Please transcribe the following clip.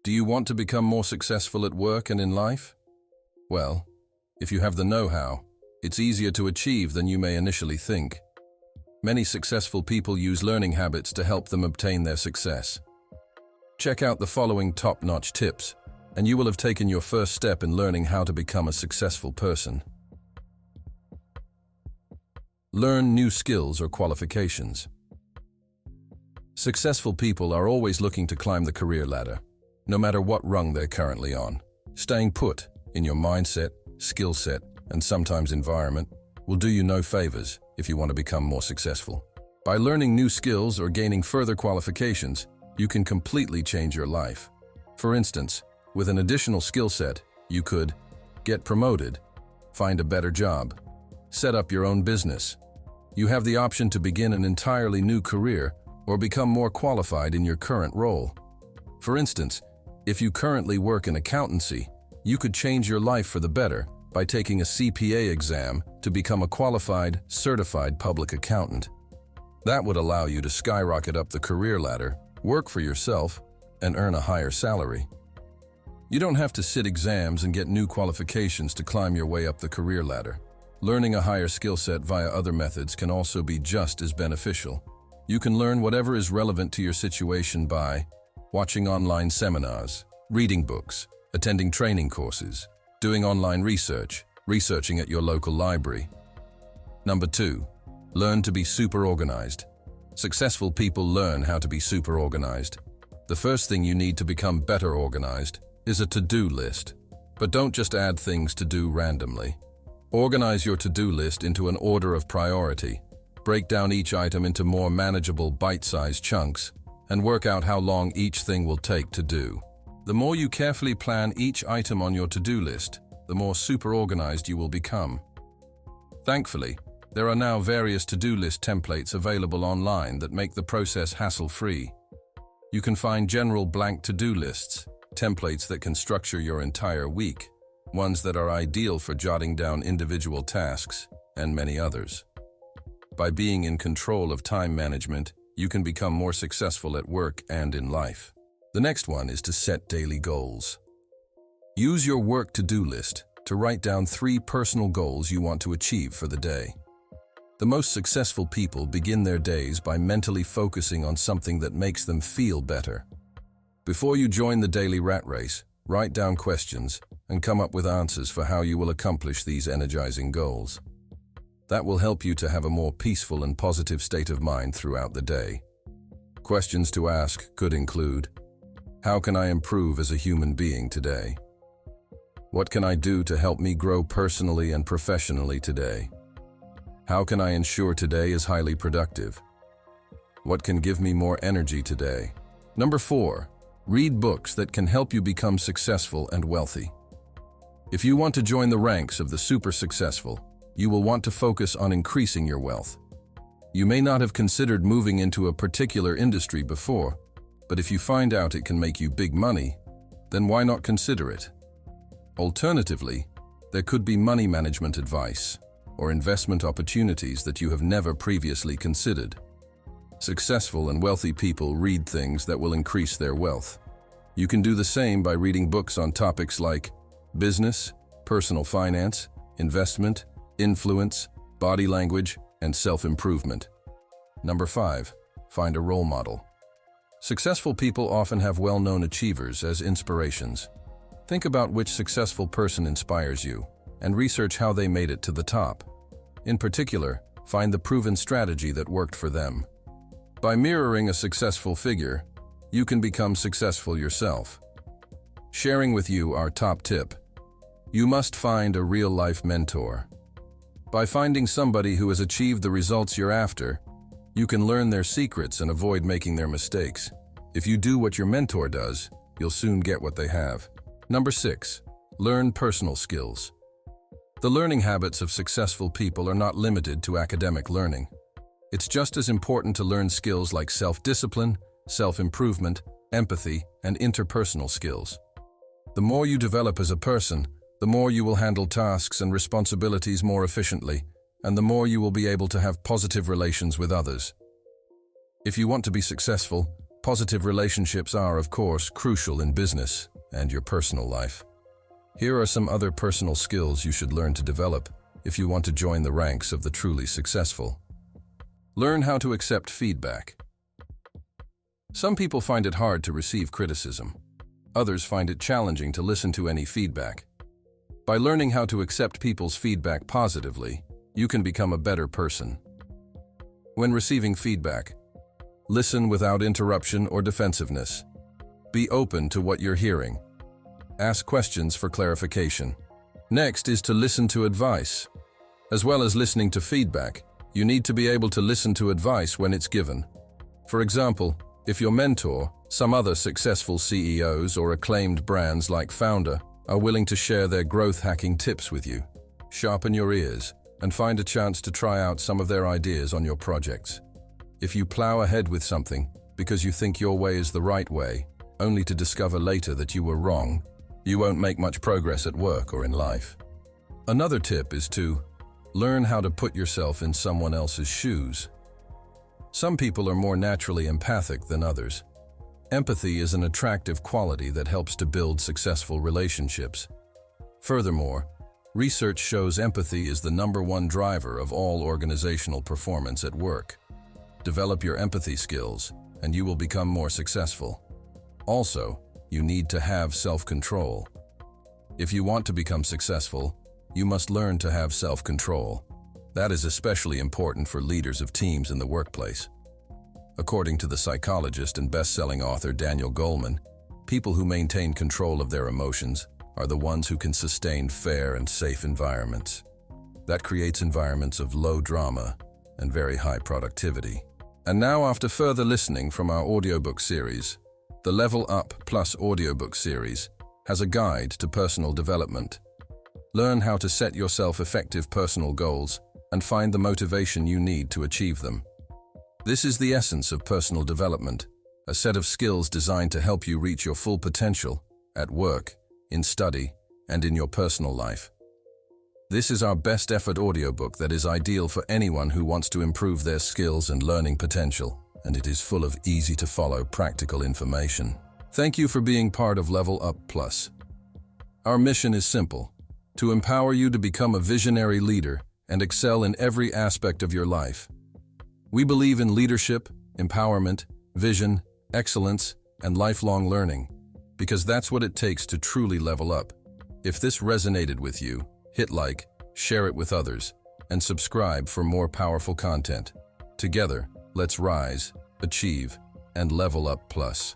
Do you want to become more successful at work and in life? Well, if you have the know-how, it's easier to achieve than you may initially think. Many successful people use learning habits to help them obtain their success. Check out the following top-notch tips, and you will have taken your first step in learning how to become a successful person. Learn new skills or qualifications. Successful people are always looking to climb the career ladder, no matter what rung they're currently on. Staying put in your mindset, skill set, and sometimes environment will do you no favors if you want to become more successful. By learning new skills or gaining further qualifications, you can completely change your life. For instance, with an additional skill set, you could get promoted, find a better job, set up your own business. You have the option to begin an entirely new career or become more qualified in your current role. For instance, if you currently work in accountancy, you could change your life for the better by taking a CPA exam to become a qualified, certified public accountant. That would allow you to skyrocket up the career ladder, work for yourself, and earn a higher salary. You don't have to sit exams and get new qualifications to climb your way up the career ladder. Learning a higher skill set via other methods can also be just as beneficial. You can learn whatever is relevant to your situation by watching online seminars, reading books, attending training courses, doing online research, researching at your local library. Number 2, learn to be super organized. Successful people learn how to be super organized. The first thing you need to become better organized is a to-do list. But don't just add things to do randomly. Organize your to-do list into an order of priority. Break down each item into more manageable bite-sized chunks and work out how long each thing will take to do. The more you carefully plan each item on your to-do list, the more super organized you will become. Thankfully, there are now various to-do list templates available online that make the process hassle-free. You can find general blank to-do lists, templates that can structure your entire week, ones that are ideal for jotting down individual tasks, and many others. By being in control of time management, you can become more successful at work and in life. The next one is to set daily goals. Use your work to-do list to write down 3 personal goals you want to achieve for the day. The most successful people begin their days by mentally focusing on something that makes them feel better. Before you join the daily rat race, write down questions and come up with answers for how you will accomplish these energizing goals. That will help you to have a more peaceful and positive state of mind throughout the day. Questions to ask could include: how can I improve as a human being today? What can I do to help me grow personally and professionally today? How can I ensure today is highly productive? What can give me more energy today? Number 4, read books that can help you become successful and wealthy. If you want to join the ranks of the super successful, you will want to focus on increasing your wealth. You may not have considered moving into a particular industry before, but if you find out it can make you big money, then why not consider it? Alternatively, there could be money management advice or investment opportunities that you have never previously considered. Successful and wealthy people read things that will increase their wealth. You can do the same by reading books on topics like business, personal finance, investment, influence, body language, and self-improvement. Number 5, find a role model. Successful people often have well-known achievers as inspirations. Think about which successful person inspires you, and research how they made it to the top. In particular, find the proven strategy that worked for them. By mirroring a successful figure, you can become successful yourself. Sharing with you our top tip: you must find a real-life mentor. By finding somebody who has achieved the results you're after, you can learn their secrets and avoid making their mistakes. If you do what your mentor does, you'll soon get what they have. Number 6, learn personal skills. The learning habits of successful people are not limited to academic learning. It's just as important to learn skills like self-discipline, self-improvement, empathy, and interpersonal skills. The more you develop as a person, the more you will handle tasks and responsibilities more efficiently, and the more you will be able to have positive relations with others. If you want to be successful, Positive relationships are, of course, crucial in business and your personal life. Here are some other personal skills you should learn to develop if you want to join the ranks of the truly successful. Learn how to accept feedback. Some people find it hard to receive criticism. Others find it challenging to listen to any feedback. By learning how to accept people's feedback positively, you can become a better person. When receiving feedback, listen without interruption or defensiveness. Be open to what you're hearing. Ask questions for clarification. Next is to listen to advice. As well as listening to feedback, you need to be able to listen to advice when it's given. For example, if your mentor, some other successful CEOs or acclaimed brands like Founder, are willing to share their growth-hacking tips with you, sharpen your ears and find a chance to try out some of their ideas on your projects. If you plow ahead with something because you think your way is the right way, only to discover later that you were wrong, you won't make much progress at work or in life. Another tip is to learn how to put yourself in someone else's shoes. Some people are more naturally empathic than others. Empathy is an attractive quality that helps to build successful relationships. Furthermore, research shows empathy is the #1 driver of all organizational performance at work. Develop your empathy skills, and you will become more successful. Also, you need to have self-control. If you want to become successful, you must learn to have self-control. That is especially important for leaders of teams in the workplace. According to the psychologist and best-selling author Daniel Goleman, people who maintain control of their emotions are the ones who can sustain fair and safe environments. That creates environments of low drama and very high productivity. And now, after further listening from our audiobook series, the Level Up Plus audiobook series has a guide to personal development. Learn how to set yourself effective personal goals and find the motivation you need to achieve them. This is the essence of personal development, a set of skills designed to help you reach your full potential at work, in study, and in your personal life. This is our best effort audiobook that is ideal for anyone who wants to improve their skills and learning potential, and it is full of easy-to-follow practical information. Thank you for being part of Level Up Plus. Our mission is simple: to empower you to become a visionary leader and excel in every aspect of your life. We believe in leadership, empowerment, vision, excellence, and lifelong learning, because that's what it takes to truly level up. If this resonated with you, hit like, share it with others, and subscribe for more powerful content. Together, let's rise, achieve, and level up plus.